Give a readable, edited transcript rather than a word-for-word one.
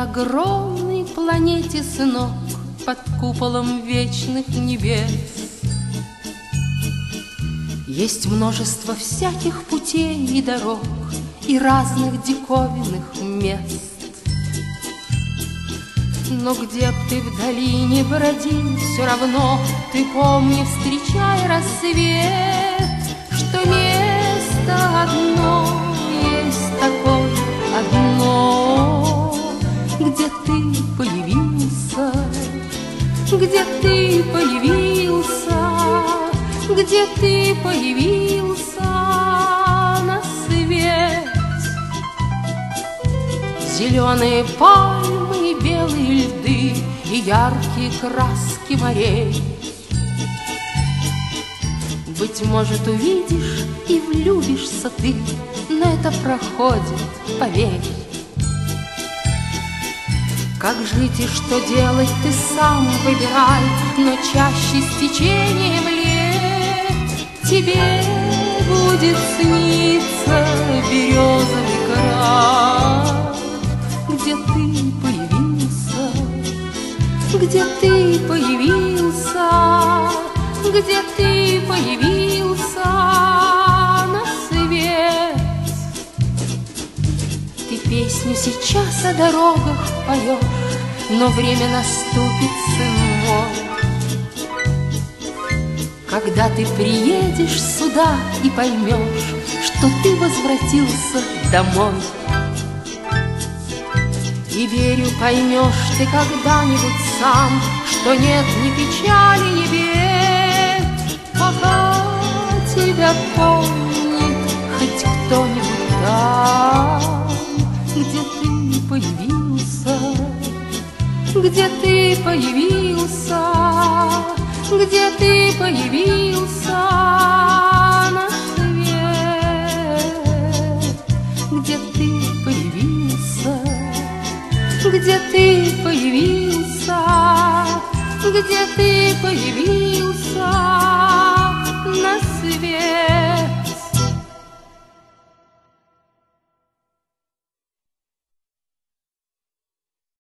огромной планете снов под куполом вечных небес есть множество всяких путей и дорог и разных диковинных мест. Но где б ты вдали не бродил, все равно ты помни, встречай рассвет, что место одно есть такое одно, где ты появился, где ты появился, где ты появился на свет. Зеленые пальмы и белые льды и яркие краски морей. Быть может, увидишь и влюбишься ты, но это проходит, поверь. Как жить и что делать, ты сам выбирай, но чаще с течением лет тебе будет сниться березовый край, где ты появился, где ты появился, где ты появился на свет. Ты песню сейчас о дорогах поешь, но время наступит, сын мой, когда ты приедешь сюда и поймешь, что ты возвратился домой. И верю, поймешь ты когда-нибудь сам, что нет ни печали, ни бед, пока тебя помнит хоть кто-нибудь там, где ты появился, где ты появился, где ты появился на свет, где ты появился, где ты появился, где ты появился.